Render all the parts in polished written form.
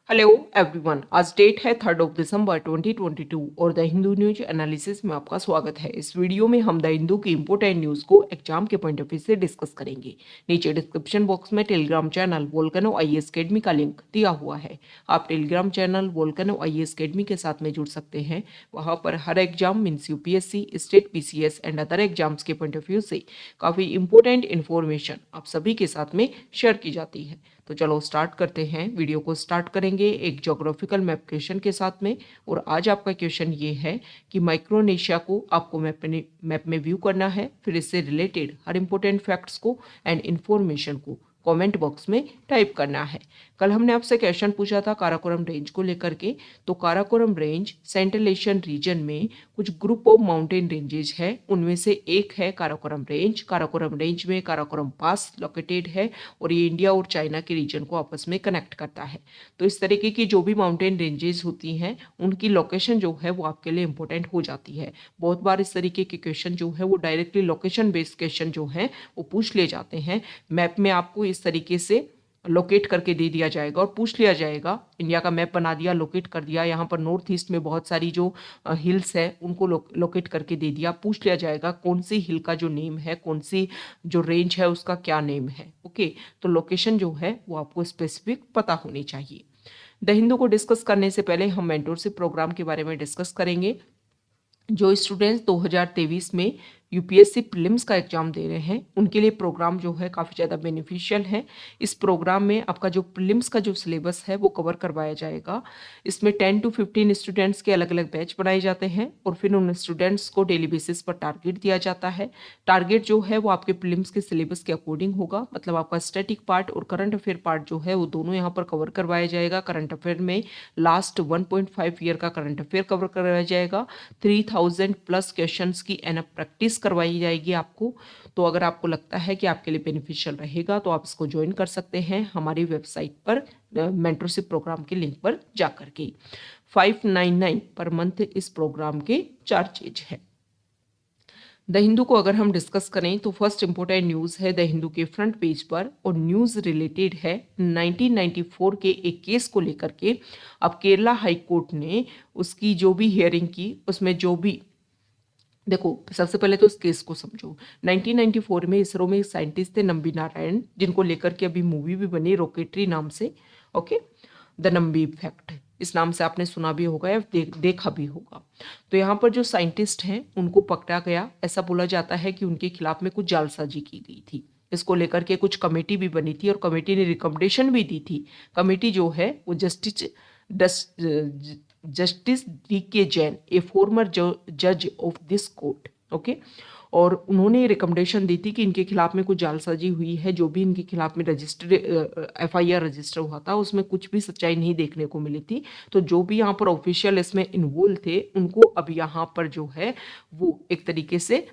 Hello everyone, आज date है 3 दिसंबर 2022 और द हिंदू न्यूज एनालिसिस में आपका स्वागत है। इस वीडियो में हम द हिंदू की इंपोर्टेंट न्यूज को एग्जाम के पॉइंट ऑफ व्यू से डिस्कस करेंगे। नीचे डिस्क्रिप्शन बॉक्स में Telegram channel volcano IAS academy का लिंक दिया हुआ है। आप Telegram channel volcano IAS academy के साथ में जुड़ सकते हैं। वहाँ पर हर exam means UPSC, state PCS and other exams के पॉइंट ऑफ व्यू से काफ़ी इंपॉर्टेंट इन्फॉर्मेशन आप सभी के साथ में शेयर की जाती है। तो चलो स्टार्ट करते हैं। वीडियो को स्टार्ट करेंगे एक ज्योग्राफिकल मैप क्वेश्चन के साथ में। और आज आपका क्वेश्चन ये है कि माइक्रोनेशिया को आपको मैप में व्यू करना है, फिर इससे रिलेटेड हर इंपॉर्टेंट फैक्ट्स को एंड इन्फॉर्मेशन को कमेंट बॉक्स में टाइप करना है। कल हमने आपसे क्वेश्चन पूछा था काराकोरम रेंज को लेकर के। तो Karakoram range central Asian region में कुछ ग्रुप ऑफ माउंटेन रेंजेज है, उनमें से एक है काराकोरम रेंज। काराकोरम रेंज में काराकोरम पास लोकेटेड है और ये इंडिया और चाइना के रीजन को आपस में कनेक्ट करता है। तो इस तरीके की जो भी माउंटेन रेंजेस होती हैं उनकी लोकेशन जो है वो आपके लिए इंपॉर्टेंट हो जाती है। बहुत बार इस तरीके के क्वेश्चन जो है वो डायरेक्टली लोकेशन बेस्ड क्वेश्चन जो है वो पूछ लिए जाते हैं। मैप में आपको इस तरीके से लोकेट करके दे दिया जाएगा और पूछ लिया जाएगा। इंडिया का मैप बना दिया, लोकेट कर दिया, यहाँ पर नॉर्थ ईस्ट में बहुत सारी जो हिल्स है उनको लोकेट करके दे दिया। पूछ लिया जाएगा कौन सी हिल का जो नेम है, कौन सी जो रेंज है उसका क्या नेम है। ओके, तो लोकेशन जो है वो आपको स्पेसिफिक पता होनी चाहिए। द हिंदू को डिस्कस करने से पहले हम मेंटोरशिप प्रोग्राम के बारे में डिस्कस करेंगे। जो स्टूडेंट्स 2023 में यूपीएससी प्रीलिम्स का एग्जाम दे रहे हैं उनके लिए प्रोग्राम जो है काफ़ी ज़्यादा बेनिफिशियल है। इस प्रोग्राम में आपका जो प्रीलिम्स का जो सिलेबस है वो कवर करवाया जाएगा। इसमें 10 to 15 स्टूडेंट्स के अलग अलग बैच बनाए जाते हैं और फिर उन स्टूडेंट्स को डेली बेसिस पर टारगेट दिया जाता है। टारगेट जो है वो आपके प्रीलिम्स के सिलेबस के अकॉर्डिंग होगा, मतलब आपका स्टैटिक पार्ट और करंट अफेयर पार्ट जो है वो दोनों यहाँ पर कवर करवाया जाएगा। करंट अफेयर में लास्ट 1.5 ईयर का करंट अफेयर कवर करवाया जाएगा। 3000 प्लस क्वेश्चंस की एनफ प्रैक्टिस करवाई जाएगी आपको। तो अगर आपको लगता है कि आपके लिए बेनिफिशियल रहेगा तो आप इसको ज्वाइन कर सकते हैं हमारी वेबसाइट पर मेंटरशिप प्रोग्राम के लिंक पर जाकर के। 599 पर मंथ इस प्रोग्राम के चार्जेज है। द हिंदू को अगर हम डिस्कस करें तो फर्स्ट इंपॉर्टेंट न्यूज़ है द हिंदू के फ्रंट पेज पर और न्यूज़ रिलेटेड है 1994 के एक केस को लेकर के। अब केरला हाई कोर्ट ने उसकी जो भी हियरिंग की उसमें जो भी, देखो सबसे पहले तो इस केस को समझो। 1994 में इसरो में साइंटिस्ट थे नंबी नारायण, जिनको लेकर के अभी मूवी भी बनी रॉकेटरी नाम से। ओके, द नंबी इफेक्ट, इस नाम से आपने सुना भी होगा या देखा भी होगा। तो यहाँ पर जो साइंटिस्ट हैं उनको पकड़ा गया। ऐसा बोला जाता है कि उनके खिलाफ में कुछ जालसाजी की गई थी। इसको लेकर के कुछ कमेटी भी बनी थी और कमेटी ने रिकमेंडेशन भी दी थी। कमेटी जो है वो जस्टिस डी के जैन, ए फॉर्मर जज ऑफ दिस कोर्ट। ओके, और उन्होंने रिकमेंडेशन दी थी कि इनके खिलाफ में कुछ जालसाजी हुई है। जो भी इनके खिलाफ में रजिस्टर एफआईआर रजिस्टर हुआ था उसमें कुछ भी सच्चाई नहीं देखने को मिली थी। तो जो भी यहाँ पर ऑफिशियल इसमें इन्वॉल्व थे उनको अब यहाँ पर जो है वो एक तरीके से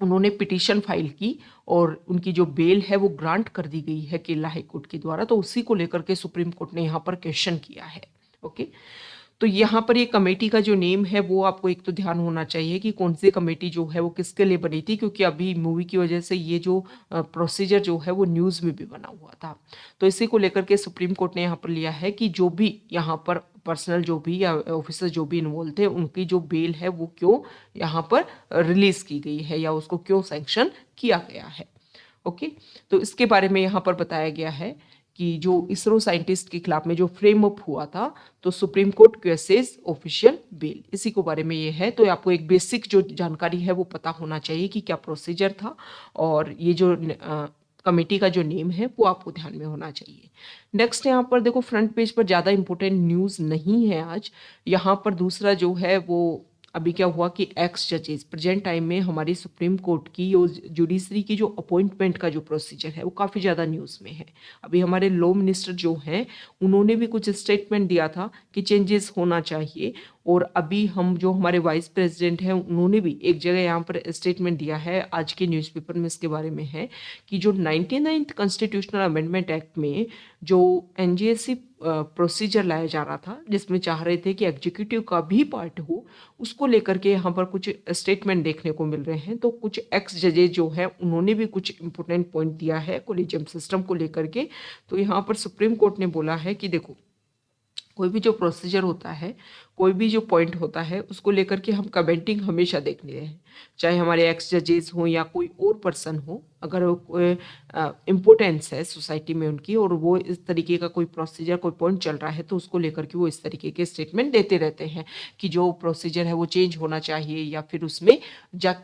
उन्होंने पिटीशन फाइल की और उनकी जो बेल है वो ग्रांट कर दी गई है केरला हाईकोर्ट के द्वारा। तो उसी को लेकर के सुप्रीम कोर्ट ने यहाँ पर क्वेश्चन किया है। ओके, तो यहाँ पर ये कमेटी का जो नेम है वो आपको एक तो ध्यान होना चाहिए कि कौन सी कमेटी जो है वो किसके लिए बनी थी, क्योंकि अभी मूवी की वजह से ये जो प्रोसीजर जो है वो न्यूज़ में भी बना हुआ था। तो इसी को लेकर के सुप्रीम कोर्ट ने यहाँ पर लिया है कि जो भी यहाँ पर पर्सनल जो भी या ऑफिसर जो भी इन्वॉल्व थे उनकी जो बेल है वो क्यों यहाँ पर रिलीज की गई है या उसको क्यों सैंक्शन किया गया है। ओके, तो इसके बारे में यहाँ पर बताया गया है कि जो इसरो साइंटिस्ट के खिलाफ में जो फ्रेम अप हुआ था तो सुप्रीम कोर्ट क्वेसेस ऑफिशियल बेल, इसी को बारे में ये है। तो आपको एक बेसिक जो जानकारी है वो पता होना चाहिए कि क्या प्रोसीजर था और ये जो कमेटी का जो नेम है वो आपको ध्यान में होना चाहिए। नेक्स्ट यहाँ पर देखो फ्रंट पेज पर ज़्यादा इंपॉर्टेंट न्यूज़ नहीं है आज। यहाँ पर दूसरा जो है वो अभी क्या हुआ कि एक्स जजेस प्रेजेंट टाइम में हमारी सुप्रीम कोर्ट की और जुडिशरी की जो अपॉइंटमेंट का जो प्रोसीजर है वो काफ़ी ज़्यादा न्यूज़ में है। अभी हमारे लॉ मिनिस्टर जो हैं उन्होंने भी कुछ स्टेटमेंट दिया था कि चेंजेस होना चाहिए। और अभी हम जो हमारे वाइस प्रेसिडेंट हैं उन्होंने भी एक जगह यहाँ पर स्टेटमेंट दिया है, आज के न्यूज़पेपर में इसके बारे में है कि जो 99th कॉन्स्टिट्यूशनल अमेंडमेंट एक्ट में जो एनजीएससी प्रोसीजर लाया जा रहा था जिसमें चाह रहे थे कि एग्जीक्यूटिव का भी पार्ट हो, उसको लेकर के यहाँ पर कुछ स्टेटमेंट देखने को मिल रहे हैं। तो कुछ एक्स जजेज जो है उन्होंने भी कुछ इंपॉर्टेंट पॉइंट दिया है कोलिजियम सिस्टम को लेकर के। तो यहाँ पर सुप्रीम कोर्ट ने बोला है कि देखो कोई भी जो प्रोसीजर होता है, कोई भी जो पॉइंट होता है, उसको लेकर के हम कमेंटिंग हमेशा देखते हैं, चाहे हमारे एक्स जजेस हों या कोई और पर्सन हो। अगर कोई इम्पोर्टेंस है सोसाइटी में उनकी और वो इस तरीके का कोई प्रोसीजर कोई पॉइंट चल रहा है, तो उसको लेकर के वो इस तरीके के स्टेटमेंट देते रहते हैं कि जो प्रोसीजर है वो चेंज होना चाहिए या फिर उसमें जा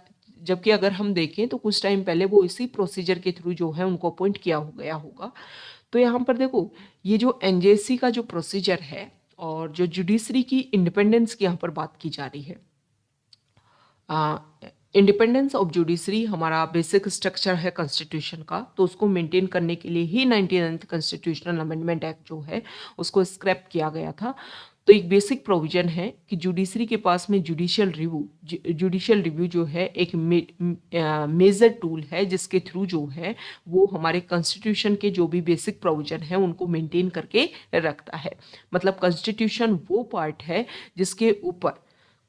जबकि अगर हम देखें तो कुछ टाइम पहले वो इसी प्रोसीजर के थ्रू जो है उनको अपॉइंट किया हो गया होगा। तो यहाँ पर देखो, ये जो एनजेसी का जो प्रोसीजर है और जो जुडिशरी की इंडिपेंडेंस की यहाँ पर बात की जा रही है, इंडिपेंडेंस ऑफ जुडिशरी हमारा बेसिक स्ट्रक्चर है कॉन्स्टिट्यूशन का, तो उसको मेंटेन करने के लिए ही 99th कॉन्स्टिट्यूशनल अमेंडमेंट एक्ट जो है उसको स्क्रैप किया गया था। तो एक बेसिक प्रोविजन है कि जुडिशरी के पास में जुडिशियल रिव्यू जो है एक मेजर टूल है जिसके थ्रू जो है वो हमारे कॉन्स्टिट्यूशन के जो भी बेसिक प्रोविजन है उनको मेंटेन करके रखता है। मतलब कॉन्स्टिट्यूशन वो पार्ट है जिसके ऊपर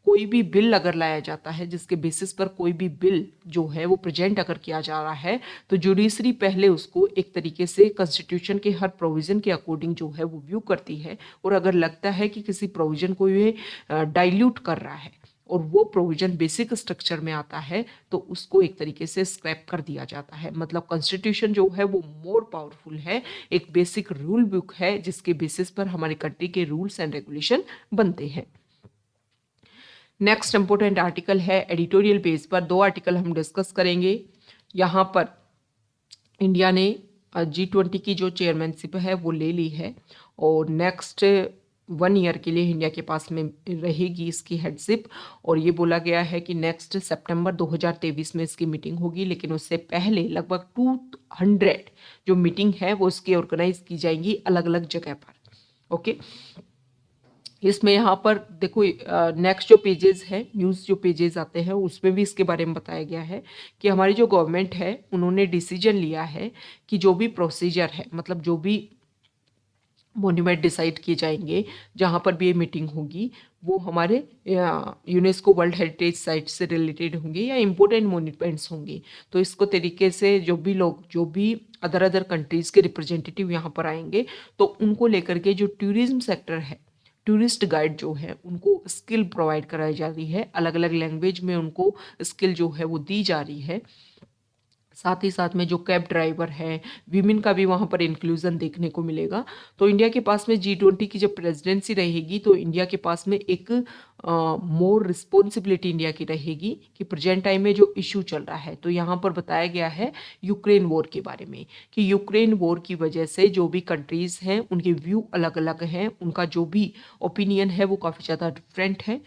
कोई भी बिल अगर लाया जाता है, जिसके बेसिस पर कोई भी बिल जो है वो प्रेजेंट अगर किया जा रहा है, तो जुडिशरी पहले उसको एक तरीके से कॉन्स्टिट्यूशन के हर प्रोविजन के अकॉर्डिंग जो है वो व्यू करती है, और अगर लगता है कि किसी प्रोविजन को ये डाइल्यूट कर रहा है और वो प्रोविजन बेसिक स्ट्रक्चर में आता है, तो उसको एक तरीके से स्क्रैप कर दिया जाता है। मतलब कॉन्स्टिट्यूशन जो है वो मोर पावरफुल है, एक बेसिक रूल बुक है जिसके बेसिस पर हमारी कंट्री के रूल्स एंड रेगुलेशन बनते हैं। नेक्स्ट इंपोर्टेंट आर्टिकल है एडिटोरियल पेज पर 2 आर्टिकल हम डिस्कस करेंगे। यहाँ पर इंडिया ने G20 की जो चेयरमैनशिप है वो ले ली है और नेक्स्ट 1 ईयर के लिए इंडिया के पास में रहेगी इसकी हेडशिप, और ये बोला गया है कि नेक्स्ट सितंबर 2023 में इसकी मीटिंग होगी, लेकिन उससे पहले लगभग 200 जो मीटिंग है वो इसकी ऑर्गेनाइज की जाएंगी अलग अलग जगह पर। ओके, इसमें यहाँ पर देखो नेक्स्ट जो पेजेस है, न्यूज़ जो पेजेस आते हैं उसमें भी इसके बारे में बताया गया है कि हमारी जो गवर्नमेंट है उन्होंने डिसीजन लिया है कि जो भी प्रोसीजर है, मतलब जो भी मोन्यूमेंट डिसाइड किए जाएंगे जहाँ पर भी ये मीटिंग होगी, वो हमारे यूनेस्को वर्ल्ड हेरिटेज साइट से रिलेटेड होंगे या इम्पोर्टेंट मोन्यूमेंट्स होंगे। तो इसको तरीके से जो भी लोग, जो भी अदर कंट्रीज़ के रिप्रेजेंटेटिव यहाँ पर आएंगे, तो उनको लेकर के जो टूरिज्म सेक्टर है, टूरिस्ट गाइड जो है उनको स्किल प्रोवाइड कराई जा रही है, अलग अलग लैंग्वेज में उनको स्किल जो है वो दी जा रही है। साथ ही साथ में जो कैब ड्राइवर है, वीमेन का भी वहाँ पर इंक्लूजन देखने को मिलेगा। तो इंडिया के पास में G20 की जब प्रेसिडेंसी रहेगी तो इंडिया के पास में एक मोर रिस्पॉन्सिबिलिटी इंडिया की रहेगी कि प्रेजेंट टाइम में जो इशू चल रहा है, तो यहाँ पर बताया गया है यूक्रेन वॉर के बारे में कि यूक्रेन वॉर की वजह से जो भी कंट्रीज़ हैं उनके व्यू अलग अलग हैं, उनका जो भी ओपिनियन है वो काफ़ी ज़्यादा डिफरेंट है।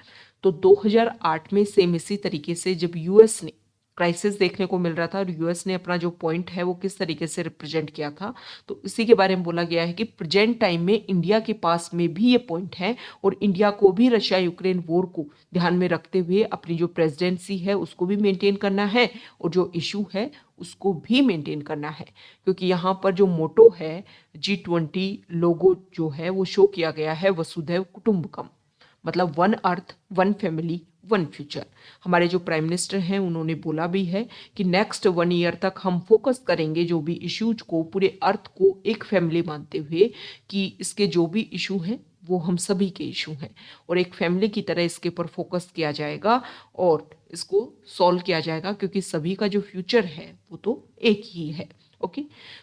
तो 2008 में सेम इसी तरीके से जब यूएस ने क्राइसिस देखने को मिल रहा था और यूएस ने अपना जो पॉइंट है वो किस तरीके से रिप्रेजेंट किया था, तो इसी के बारे में बोला गया है कि प्रेजेंट टाइम में इंडिया के पास में भी ये पॉइंट है और इंडिया को भी रशिया यूक्रेन वॉर को ध्यान में रखते हुए अपनी जो प्रेसिडेंसी है उसको भी मेंटेन करना है और जो इशू है उसको भी मेंटेन करना है। क्योंकि यहाँ पर जो मोटो है G20 लोगो जो है वो शो किया गया है वसुधैव कुटुंबकम, मतलब 1 अर्थ 1 फैमिली 1 फ्यूचर। हमारे जो प्राइम मिनिस्टर हैं उन्होंने बोला भी है कि नेक्स्ट 1 ईयर तक हम फोकस करेंगे जो भी इश्यूज को, पूरे अर्थ को एक फैमिली मानते हुए कि इसके जो भी इशू हैं वो हम सभी के इशू हैं और एक फैमिली की तरह इसके ऊपर फोकस किया जाएगा और इसको सॉल्व किया जाएगा, क्योंकि सभी का जो फ्यूचर है वो तो एक ही है। ओके,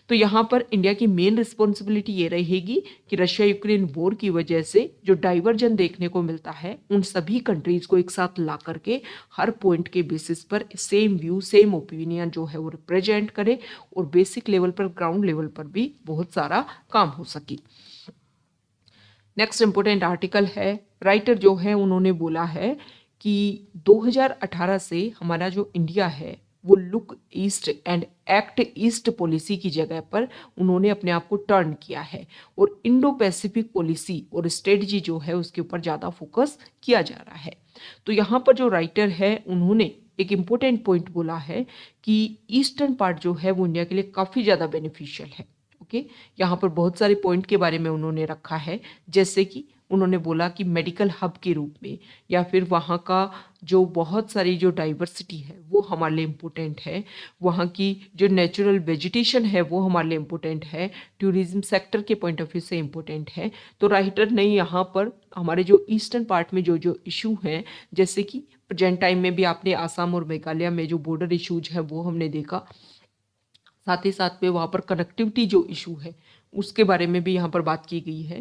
तो यहाँ पर इंडिया की मेन रिस्पॉन्सिबिलिटी ये रहेगी कि रशिया यूक्रेन वॉर की वजह से जो डाइवर्जन देखने को मिलता है उन सभी कंट्रीज को एक साथ ला करके हर पॉइंट के बेसिस पर सेम व्यू सेम ओपिनियन जो है वो रिप्रेजेंट करे और बेसिक लेवल पर, ग्राउंड लेवल पर भी बहुत सारा काम हो सके। नेक्स्ट इंपोर्टेंट आर्टिकल है, राइटर जो है उन्होंने बोला है कि 2018 से हमारा जो इंडिया है वो look east and act east policy की जगह पर उन्होंने अपने आप को टर्न किया है और इंडो पैसिफिक पॉलिसी और स्ट्रेटजी जो है उसके ऊपर ज़्यादा फोकस किया जा रहा है। तो यहाँ पर जो राइटर है उन्होंने एक इम्पोर्टेंट पॉइंट बोला है कि ईस्टर्न पार्ट जो है वो इंडिया के लिए काफ़ी ज़्यादा बेनिफिशियल है। ओके, यहाँ पर बहुत सारे पॉइंट के बारे में उन्होंने रखा है, जैसे कि उन्होंने बोला कि मेडिकल हब के रूप में, या फिर वहाँ का जो बहुत सारी जो डाइवर्सिटी है वो हमारे लिए इम्पोर्टेंट है, वहाँ की जो नेचुरल वेजिटेशन है वो हमारे लिए इम्पोर्टेंट है, टूरिज्म सेक्टर के पॉइंट ऑफ व्यू से इम्पोर्टेंट है। तो राइटर ने यहाँ पर हमारे जो ईस्टर्न पार्ट में जो जो इशू हैं, जैसे कि प्रेजेंट टाइम में भी आपने आसाम और मेघालय में जो बॉर्डर इश्यूज है वो हमने देखा, साथ ही साथ में वहाँ पर कनेक्टिविटी जो इशू है उसके बारे में भी यहाँ पर बात की गई है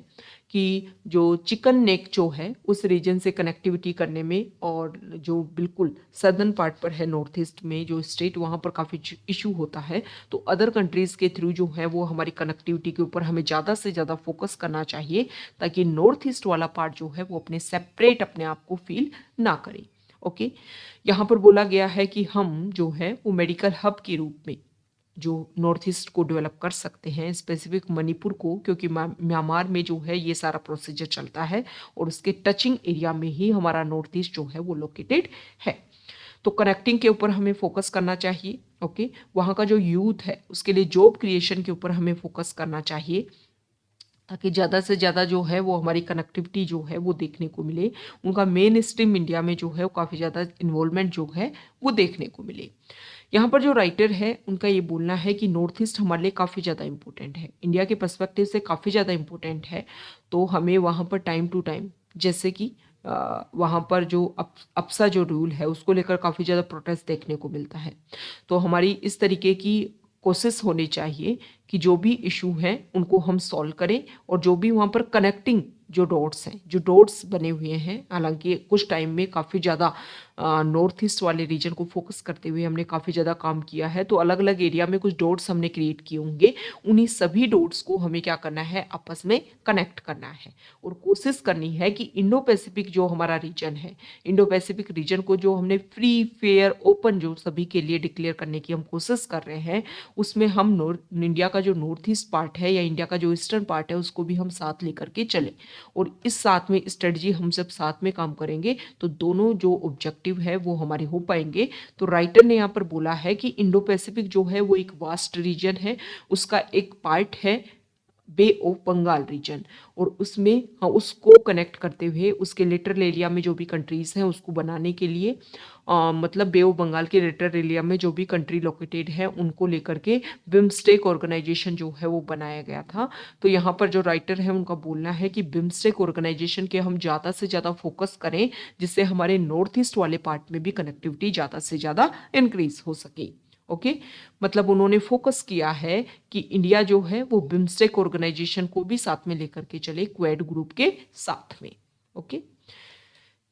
कि जो चिकन नेक जो है उस रीजन से कनेक्टिविटी करने में, और जो बिल्कुल सदर्न पार्ट पर है नॉर्थ ईस्ट में जो स्टेट, वहाँ पर काफ़ी इशू होता है। तो अदर कंट्रीज़ के थ्रू जो है वो हमारी कनेक्टिविटी के ऊपर हमें ज़्यादा से ज़्यादा फोकस करना चाहिए, ताकि नॉर्थ ईस्ट वाला पार्ट जो है वो अपने सेपरेट अपने आप को फील ना करे। ओके, यहाँ पर बोला गया है कि हम जो है वो मेडिकल हब के रूप में जो नॉर्थ ईस्ट को डेवलप कर सकते हैं, स्पेसिफिक मणिपुर को, क्योंकि म्यांमार में जो है ये सारा प्रोसीजर चलता है और उसके टचिंग एरिया में ही हमारा नॉर्थ ईस्ट जो है वो लोकेटेड है। तो कनेक्टिंग के ऊपर हमें फोकस करना चाहिए। ओके, वहाँ का जो यूथ है उसके लिए जॉब क्रिएशन के ऊपर हमें फोकस करना चाहिए, ताकि ज़्यादा से ज़्यादा जो है वो हमारी कनेक्टिविटी जो है वो देखने को मिले, उनका मेन स्ट्रीम इंडिया में जो है वो काफ़ी ज़्यादा इन्वॉल्वमेंट जो है वो देखने को मिले। यहाँ पर जो राइटर है उनका ये बोलना है कि नॉर्थ ईस्ट हमारे लिए काफ़ी ज़्यादा इंपॉर्टेंट है, इंडिया के पर्सपेक्टिव से काफ़ी ज़्यादा इंपॉर्टेंट है। तो हमें वहाँ पर टाइम टू टाइम, जैसे कि वहाँ पर जो अप्सा जो रूल है उसको लेकर काफ़ी ज़्यादा प्रोटेस्ट देखने को मिलता है। तो हमारी इस तरीके की कोशिश होनी चाहिए कि जो भी इशू हैं उनको हम सॉल्व करें, और जो भी वहाँ पर कनेक्टिंग जो डॉट्स हैं, जो डॉट्स बने हुए हैं, हालांकि कुछ टाइम में काफ़ी ज़्यादा नॉर्थ ईस्ट वाले रीजन को फोकस करते हुए हमने काफ़ी ज़्यादा काम किया है, तो अलग अलग एरिया में कुछ डॉट्स हमने क्रिएट किए होंगे, उन्हीं सभी डॉट्स को हमें क्या करना है, आपस में कनेक्ट करना है, और कोशिश करनी है कि इंडो पैसिफिक जो हमारा रीजन है, इंडो पैसिफिक रीजन को जो हमने फ्री फेयर ओपन जो सभी के लिए डिक्लेयर करने की हम कोशिश कर रहे हैं, उसमें हम इंडिया का जो नॉर्थ ईस्ट पार्ट है या इंडिया का जो ईस्टर्न पार्ट है उसको भी हम साथ लेकर के चले, और इस साथ में स्ट्रेटजी हम सब साथ में काम करेंगे तो दोनों जो ऑब्जेक्टिव है वो हमारे हो पाएंगे। तो राइटर ने यहाँ पर बोला है कि इंडो पैसिफिक जो है वो एक वास्ट रीजन है, उसका एक पार्ट है बे ऑफ बंगाल रीजन, और उसमें हाँ उसको कनेक्ट करते हुए उसके लिटरल एरिया में जो भी कंट्रीज हैं उसको बनाने के लिए मतलब बे ऑफ बंगाल के लिटरल एरिया में जो भी कंट्री लोकेटेड है उनको लेकर के बिम्स्टेक ऑर्गेनाइजेशन जो है वो बनाया गया था। तो यहाँ पर जो राइटर है उनका बोलना है कि बिम्स्टेक ऑर्गेनाइजेशन के हम ज़्यादा से ज़्यादा फोकस करें, जिससे हमारे नॉर्थ ईस्ट वाले पार्ट में भी कनेक्टिविटी ज़्यादा से ज़्यादा इंक्रीज हो सके। ओके, मतलब उन्होंने फोकस किया है कि इंडिया जो है वो बिम्स्टेक ऑर्गेनाइजेशन को भी साथ में लेकर के चले, क्वेड ग्रुप के साथ में। ओके,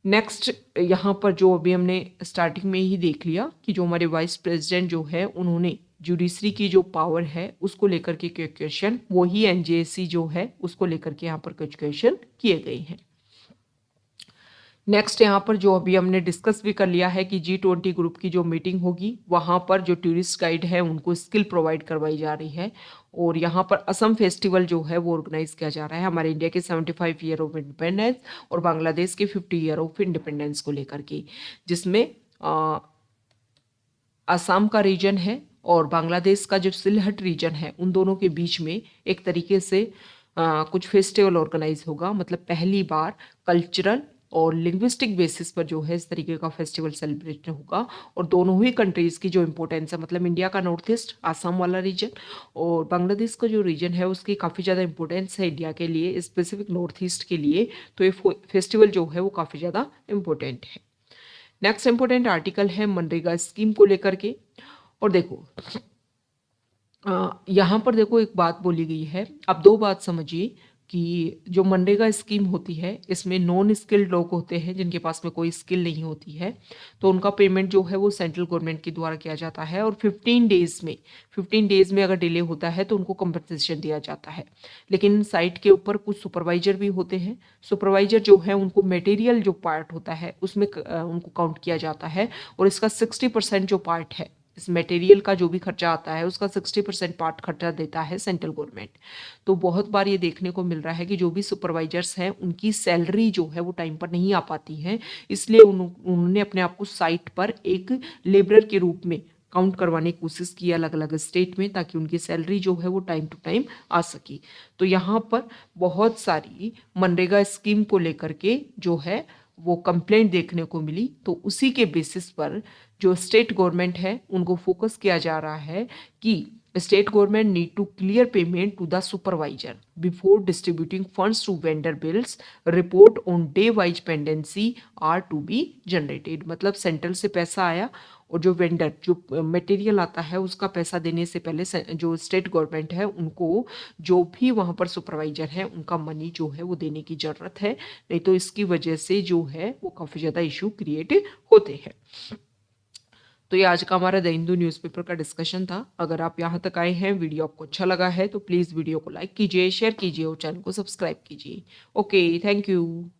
नेक्स्ट यहाँ पर जो अभी हमने स्टार्टिंग में ही देख लिया कि जो हमारे वाइस प्रेसिडेंट जो है उन्होंने जुडिशरी की जो पावर है उसको लेकर के क्वेश्चन, वही एनजेसी जो है उसको लेकर के यहाँ पर क्वेश्चन किए गए हैं। नेक्स्ट यहाँ पर जो अभी हमने डिस्कस भी कर लिया है कि G20 ग्रुप की जो मीटिंग होगी वहाँ पर जो टूरिस्ट गाइड है उनको स्किल प्रोवाइड करवाई जा रही है, और यहाँ पर असम फेस्टिवल जो है वो ऑर्गेनाइज किया जा रहा है हमारे इंडिया के 75 ईयर ऑफ इंडिपेंडेंस और बांग्लादेश के 50 ईयर ऑफ इंडिपेंडेंस को लेकर के, जिसमें असम का रीजन है और बांग्लादेश का जो सिलहट रीजन है उन दोनों के बीच में एक तरीके से कुछ फेस्टिवल ऑर्गेनाइज होगा, मतलब पहली बार कल्चरल और लिंग्विस्टिक बेसिस पर जो है इस तरीके का फेस्टिवल सेलिब्रेट होगा, और दोनों ही कंट्रीज़ की जो इंपॉर्टेंस है, मतलब इंडिया का नॉर्थ ईस्ट आसाम वाला रीजन और बांग्लादेश का जो रीजन है उसकी काफ़ी ज़्यादा इंपॉर्टेंस है इंडिया के लिए, स्पेसिफिक नॉर्थ ईस्ट के लिए, तो ये फेस्टिवल जो है वो काफ़ी ज़्यादा इम्पोर्टेंट है। नेक्स्ट इंपॉर्टेंट आर्टिकल है मनरेगा स्कीम को लेकर के, और देखो यहाँ पर देखो एक बात बोली गई है, आप दो बात समझिए कि जो मनरेगा स्कीम होती है इसमें नॉन स्किल्ड लोग होते हैं जिनके पास में कोई स्किल नहीं होती है, तो उनका पेमेंट जो है वो सेंट्रल गवर्नमेंट के द्वारा किया जाता है, और 15 डेज में अगर डिले होता है तो उनको कंपनसेशन दिया जाता है। लेकिन साइट के ऊपर कुछ सुपरवाइजर भी होते हैं, सुपरवाइजर जो है उनको मटेरियल जो पार्ट होता है उसमें उनको काउंट किया जाता है, और इसका 60% जो पार्ट है इस मटेरियल का जो भी खर्चा आता है उसका 60% पार्ट खर्चा देता है सेंट्रल गवर्नमेंट। तो बहुत बार ये देखने को मिल रहा है कि जो भी सुपरवाइजर्स हैं उनकी सैलरी जो है वो टाइम पर नहीं आ पाती है, इसलिए उन्होंने अपने आप को साइट पर एक लेबरर के रूप में काउंट करवाने की कोशिश की अलग अलग स्टेट में, ताकि उनकी सैलरी जो है वो टाइम टू टाइम आ सके। तो यहाँ पर बहुत सारी मनरेगा स्कीम को लेकर के जो है वो कंप्लेंट देखने को मिली। तो उसी के बेसिस पर जो स्टेट गवर्नमेंट है उनको फोकस किया जा रहा है कि state government need to clear payment to the supervisor before distributing funds to vendor bills, report on day wise pendency are to be generated. मतलब सेंट्रल से पैसा आया और जो वेंडर जो मटेरियल आता है उसका पैसा देने से पहले जो स्टेट गवर्नमेंट है उनको जो भी वहाँ पर सुपरवाइजर है उनका मनी जो है वो देने की ज़रूरत है, नहीं तो इसकी वजह से जो है वो काफ़ी ज़्यादा इशू क्रिएट होते हैं। तो ये आज का हमारा द हिंदू न्यूज़पेपर का डिस्कशन था। अगर आप यहाँ तक आए हैं, वीडियो आपको अच्छा लगा है तो प्लीज़ वीडियो को लाइक कीजिए, शेयर कीजिए और चैनल को सब्सक्राइब कीजिए। Okay, thank you.